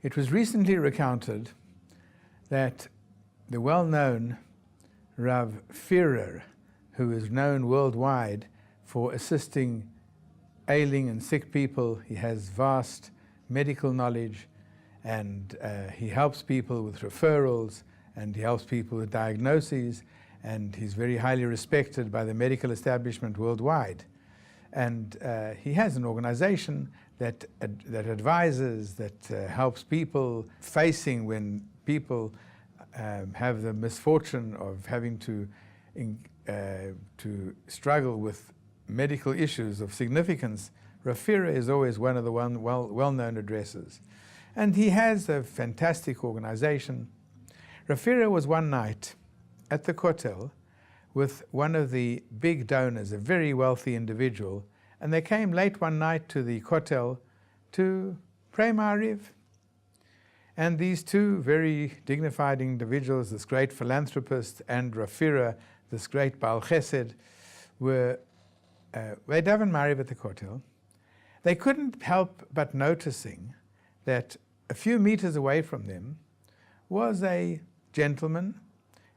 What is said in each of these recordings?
It was recently recounted that the well-known Rav Führer, who is known worldwide for assisting ailing and sick people, he has vast medical knowledge, and he helps people with referrals, and he helps people with diagnoses, and he's very highly respected by the medical establishment worldwide. And he has an organization that advises, that helps people facing when people have the misfortune of having to struggle with medical issues of significance. Rav Führer is always one of the well-known addresses. And he has a fantastic organization. Rav Führer was one night at the Kotel with one of the big donors, a very wealthy individual, and they came late one night to the Kotel to pray Ma'ariv. And these two very dignified individuals, this great philanthropist and Rav Führer, this great Baal Chesed, they davened Ma'ariv at the Kotel. They couldn't help but noticing that a few meters away from them was a gentleman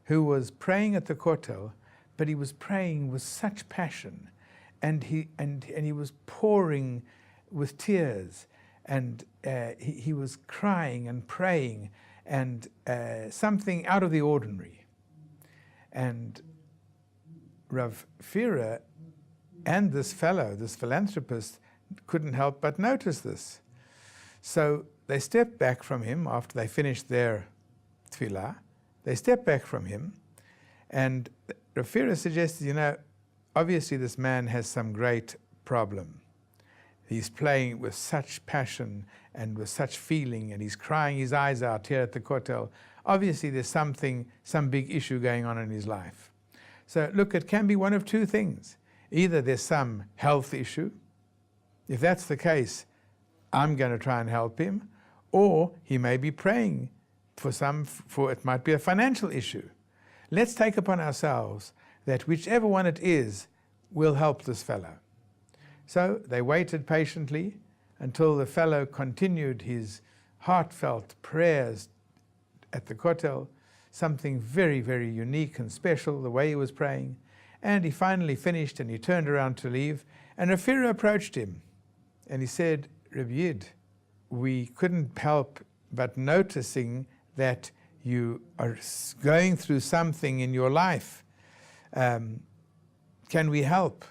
who was praying at the Kotel, but he was praying with such passion, and he was pouring with tears, and he was crying and praying, and something out of the ordinary. And Rav Führer and this fellow, this philanthropist, couldn't help but notice this. So they stepped back from him after they finished their tefillah. They stepped back from him, and Rav Führer suggested, you know, obviously this man has some great problem. He's playing with such passion and with such feeling, and he's crying his eyes out here at the Kotel. Obviously there's some big issue going on in his life. So look, it can be one of two things. Either there's some health issue. If that's the case, I'm going to try and help him. Or he may be praying for it might be a financial issue. Let's take upon ourselves that whichever one it is, will help this fellow. So they waited patiently until the fellow continued his heartfelt prayers at the Kotel, something very, very unique and special, the way he was praying. And he finally finished, and he turned around to leave, and Rav Führer approached him, and he said, Rabbi Yid, we couldn't help but noticing that you are going through something in your life. Can we help?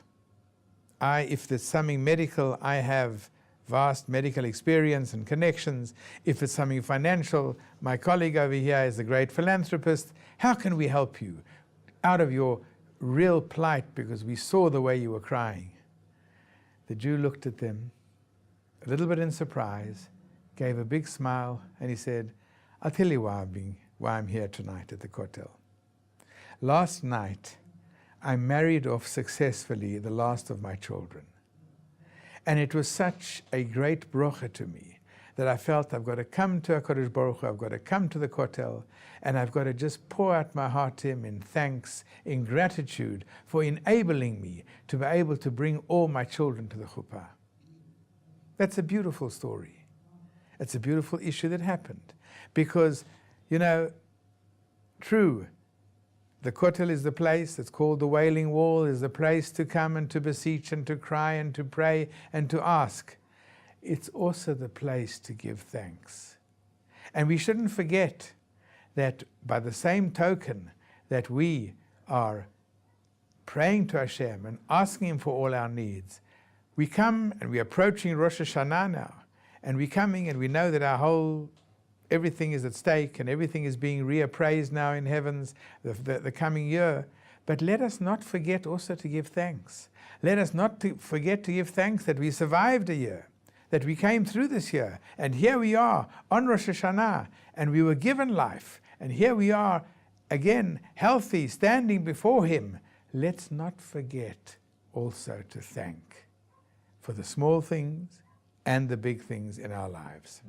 If there's something medical, I have vast medical experience and connections. If it's something financial, my colleague over here is a great philanthropist. How can we help you out of your real plight, because we saw the way you were crying? The Jew looked at them, a little bit in surprise, gave a big smile, and he said, I'll tell you why I'm here tonight at the Kotel. Last night, I married off successfully the last of my children. And it was such a great brocha to me that I felt I've got to come to HaKadosh Baruch Hu, I've got to come to the Kotel, and I've got to just pour out my heart to him in thanks, in gratitude for enabling me to be able to bring all my children to the chuppah. That's a beautiful story. It's a beautiful issue that happened. Because, you know, true, the Kotel is the place, it's called the Wailing Wall, is the place to come and to beseech and to cry and to pray and to ask. It's also the place to give thanks. And we shouldn't forget that by the same token that we are praying to Hashem and asking Him for all our needs, we come and we're approaching Rosh Hashanah now, and we're coming and we know that everything is at stake and everything is being reappraised now in heavens, the coming year. But let us not forget also to give thanks. Let us not forget to give thanks that we survived a year, that we came through this year, and here we are on Rosh Hashanah, and we were given life, and here we are again healthy, standing before Him. Let's not forget also to thank for the small things and the big things in our lives.